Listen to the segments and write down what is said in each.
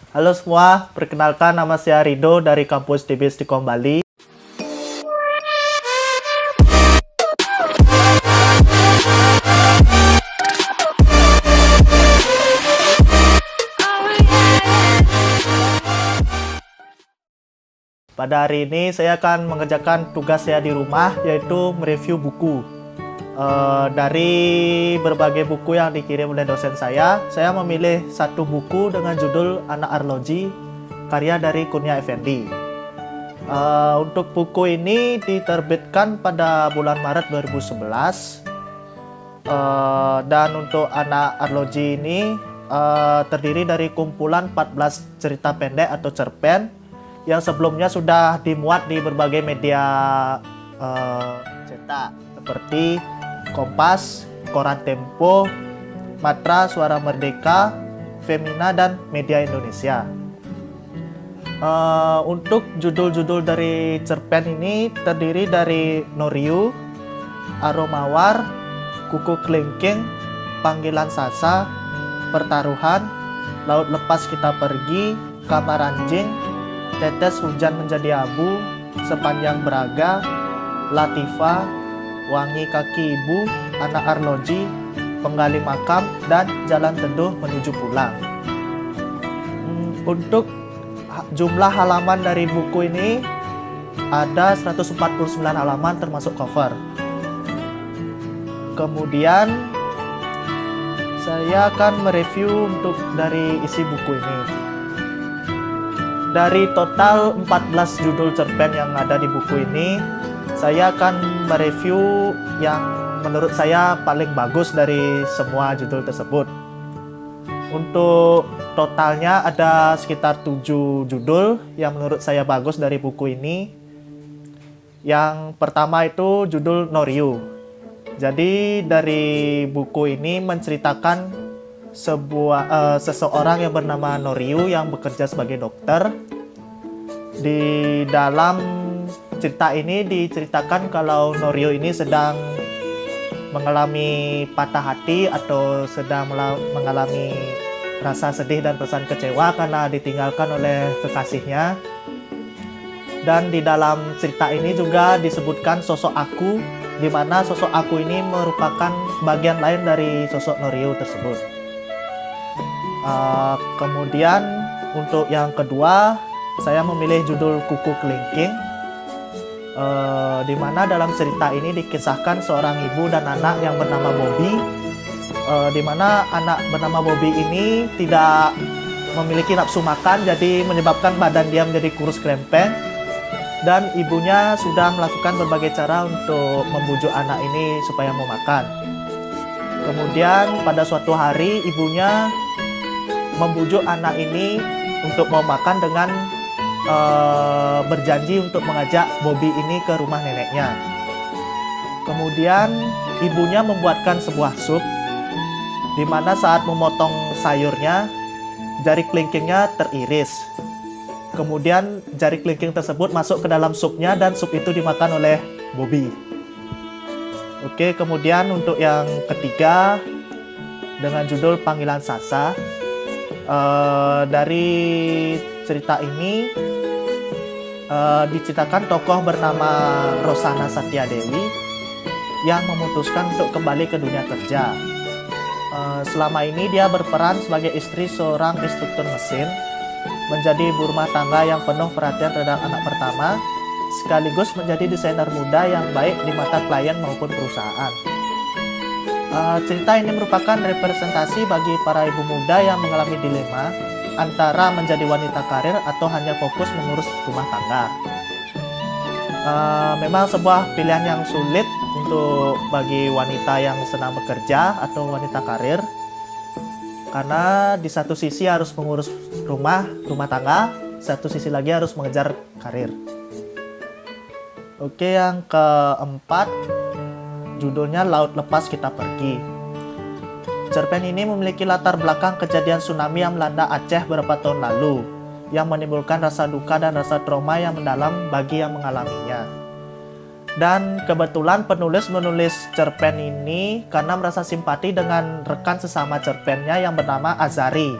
Halo semua, perkenalkan nama saya Rido dari kampus TB Istiqom Bali. Pada hari ini saya akan mengerjakan tugas saya di rumah, yaitu mereview buku. Dari berbagai buku yang dikirim oleh dosen saya memilih satu buku dengan judul Anak Arloji, karya dari Kurnia Effendi. Untuk buku ini diterbitkan pada bulan Maret 2011. Dan untuk Anak Arloji ini terdiri dari kumpulan 14 cerita pendek atau cerpen yang sebelumnya sudah dimuat di berbagai media cetak seperti Kompas, Koran Tempo, Matra, Suara Merdeka, Femina, dan Media Indonesia. Untuk judul-judul dari cerpen ini terdiri dari Noriu, Aromawar, Kuku Kelingking, Panggilan Sasa, Pertaruhan, Laut Lepas Kita Pergi, Kamar Anjing, Tetes Hujan Menjadi Abu, Sepanjang Braga, Latifa, Wangi Kaki Ibu, Anak Arloji, Penggali Makam, dan Jalan Teduh Menuju Pulang. Untuk jumlah halaman dari buku ini ada 149 halaman termasuk cover. Kemudian saya akan mereview untuk dari isi buku ini. Dari total 14 judul cerpen yang ada di buku ini, saya akan mereview yang menurut saya paling bagus dari semua judul tersebut. Untuk totalnya ada sekitar 7 judul yang menurut saya bagus dari buku ini. Yang pertama itu judul Noriu. Jadi dari buku ini menceritakan seseorang yang bernama Noriu yang bekerja sebagai dokter. Di dalam cerita ini diceritakan kalau Noriu ini sedang mengalami patah hati atau sedang mengalami rasa sedih dan perasaan kecewa karena ditinggalkan oleh kekasihnya. Dan di dalam cerita ini juga disebutkan sosok aku, di mana sosok aku ini merupakan bagian lain dari sosok Noriu tersebut. Kemudian untuk yang kedua, saya memilih judul Kuku Kelingking, di mana dalam cerita ini dikisahkan seorang ibu dan anak yang bernama Bobby, di mana anak bernama Bobby ini tidak memiliki nafsu makan, jadi menyebabkan badan dia menjadi kurus krempeng, dan ibunya sudah melakukan berbagai cara untuk membujuk anak ini supaya mau makan. Kemudian pada suatu hari ibunya membujuk anak ini untuk mau makan dengan berjanji untuk mengajak Bobby ini ke rumah neneknya. Kemudian ibunya membuatkan sebuah sup, di mana saat memotong sayurnya jari kelingkingnya teriris. Kemudian jari kelingking tersebut masuk ke dalam supnya dan sup itu dimakan oleh Bobby. Oke, kemudian untuk yang ketiga dengan judul Panggilan Sasa. Dari cerita ini diceritakan tokoh bernama Rosana Satyadewi yang memutuskan untuk kembali ke dunia kerja. Selama ini dia berperan sebagai istri seorang instruktur mesin, menjadi ibu rumah tangga yang penuh perhatian terhadap anak pertama, sekaligus menjadi desainer muda yang baik di mata klien maupun perusahaan. Cerita ini merupakan representasi bagi para ibu muda yang mengalami dilema antara menjadi wanita karir atau hanya fokus mengurus rumah tangga. Memang sebuah pilihan yang sulit untuk bagi wanita yang senang bekerja atau wanita karir, karena di satu sisi harus mengurus rumah tangga, satu sisi lagi harus mengejar karir. Oke, yang keempat judulnya Laut Lepas Kita Pergi. Cerpen ini memiliki latar belakang kejadian tsunami yang melanda Aceh beberapa tahun lalu, yang menimbulkan rasa duka dan rasa trauma yang mendalam bagi yang mengalaminya. Dan kebetulan penulis menulis cerpen ini karena merasa simpati dengan rekan sesama cerpennya yang bernama Azari.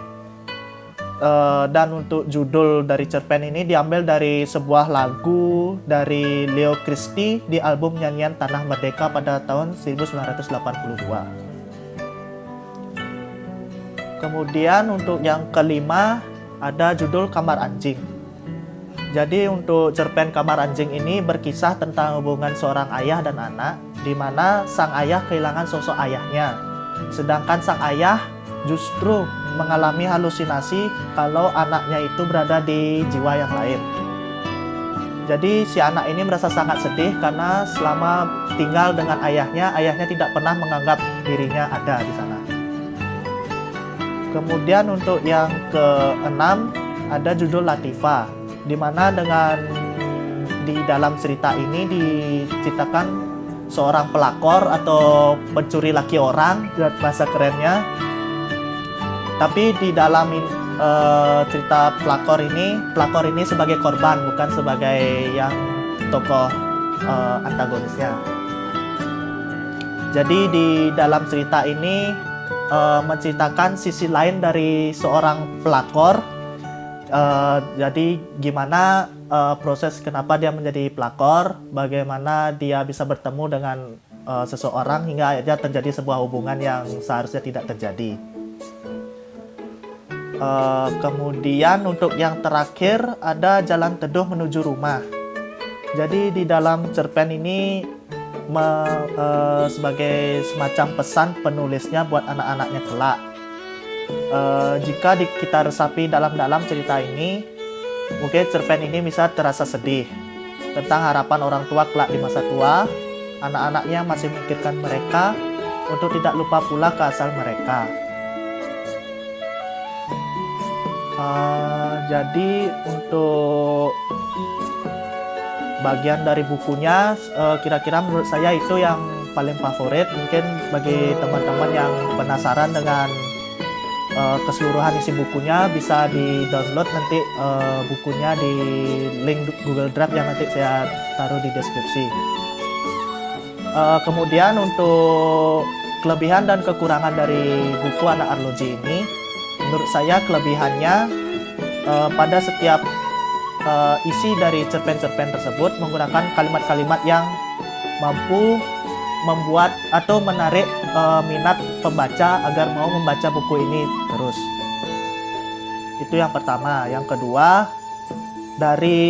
Dan untuk judul dari cerpen ini diambil dari sebuah lagu dari Leo Christie di album nyanyian Tanah Merdeka pada tahun 1982. Kemudian untuk yang kelima ada judul Kamar Anjing. Jadi untuk cerpen Kamar Anjing ini berkisah tentang hubungan seorang ayah dan anak, di mana sang ayah kehilangan sosok ayahnya, sedangkan sang ayah justru mengalami halusinasi kalau anaknya itu berada di jiwa yang lain. Jadi si anak ini merasa sangat sedih karena selama tinggal dengan ayahnya tidak pernah menganggap dirinya ada di sana. Kemudian untuk yang keenam ada judul Latifah, di mana di dalam cerita ini diceritakan seorang pelakor atau pencuri laki orang, bahasa kerennya. Tapi di dalam cerita pelakor ini sebagai korban, bukan sebagai yang tokoh antagonisnya. Jadi di dalam cerita ini menceritakan sisi lain dari seorang pelakor. Jadi gimana proses kenapa dia menjadi pelakor, bagaimana dia bisa bertemu dengan seseorang hingga akhirnya terjadi sebuah hubungan yang seharusnya tidak terjadi. Kemudian untuk yang terakhir ada Jalan Teduh Menuju Rumah. Jadi di dalam cerpen ini sebagai semacam pesan penulisnya buat anak-anaknya kelak. Jika kita resapi dalam-dalam cerita ini, mungkin cerpen ini bisa terasa sedih tentang harapan orang tua kelak di masa tua, anak-anaknya masih memikirkan mereka untuk tidak lupa pula ke asal mereka. Jadi untuk bagian dari bukunya, kira-kira menurut saya itu yang paling favorit. Mungkin bagi teman-teman yang penasaran dengan keseluruhan isi bukunya, bisa di-download nanti bukunya di link Google Drive yang nanti saya taruh di deskripsi. Kemudian untuk kelebihan dan kekurangan dari buku Anak Arloji ini, menurut saya kelebihannya pada setiap isi dari cerpen-cerpen tersebut menggunakan kalimat-kalimat yang mampu membuat atau menarik minat pembaca agar mau membaca buku ini terus. Itu yang pertama. Yang kedua, dari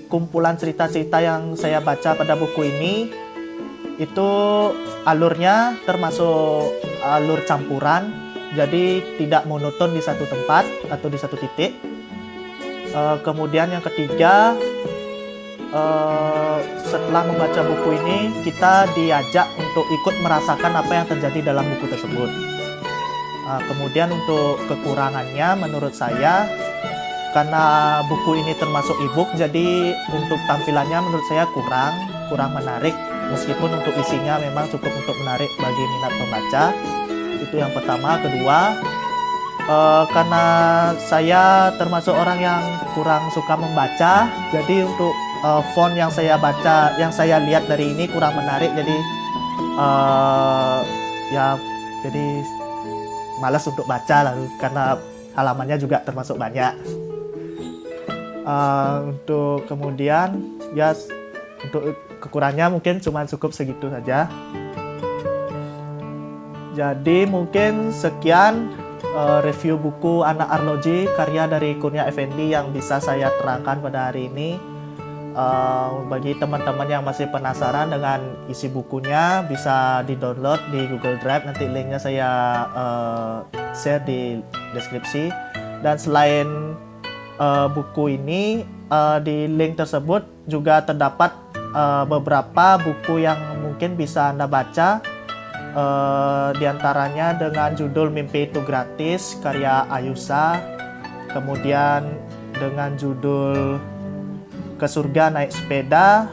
kumpulan cerita-cerita yang saya baca pada buku ini, itu alurnya termasuk alur campuran, jadi tidak monoton di satu tempat atau di satu titik. Kemudian yang ketiga, setelah membaca buku ini kita diajak untuk ikut merasakan apa yang terjadi dalam buku tersebut. Kemudian untuk kekurangannya menurut saya, karena buku ini termasuk e-book, jadi untuk tampilannya menurut saya kurang menarik, meskipun untuk isinya memang cukup untuk menarik bagi minat pembaca. Itu yang pertama. Kedua, karena saya termasuk orang yang kurang suka membaca, jadi untuk font yang saya baca, yang saya lihat dari ini kurang menarik, jadi jadi malas untuk baca lah, karena halamannya juga termasuk banyak. Untuk kemudian untuk kekurangannya mungkin cuma cukup segitu saja. Jadi mungkin sekian review buku Anak Arloji karya dari Kurnia Effendi yang bisa saya terangkan pada hari ini. Bagi teman-teman yang masih penasaran dengan isi bukunya, bisa di-download di Google Drive, nanti linknya saya share di deskripsi. Dan selain buku ini, di link tersebut juga terdapat beberapa buku yang mungkin bisa Anda baca, di antaranya dengan judul Mimpi Itu Gratis karya Ayusa, kemudian dengan judul Ke Surga Naik Sepeda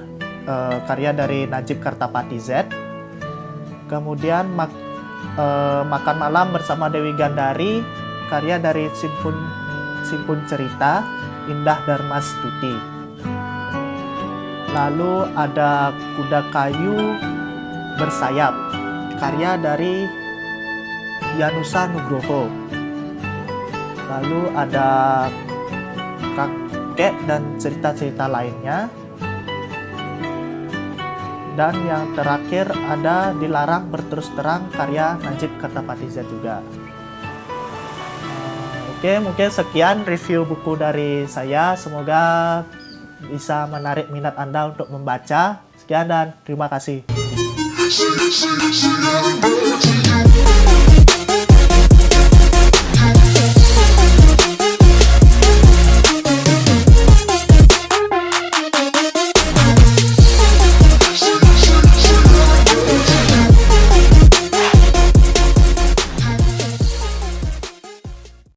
karya dari Najib Kartapati Z, kemudian Makan Malam Bersama Dewi Gandari karya dari Simpun Cerita Indah Darmastuti. Lalu ada Kuda Kayu Bersayap karya dari Yanusa Nugroho. lalu ada kakek dan cerita-cerita lainnya. Dan yang terakhir ada Dilarang Berterus Terang karya Najib Kertapatiza juga. Oke, mungkin sekian review buku dari saya. Semoga bisa menarik minat Anda untuk membaca. Sekian dan terima kasih.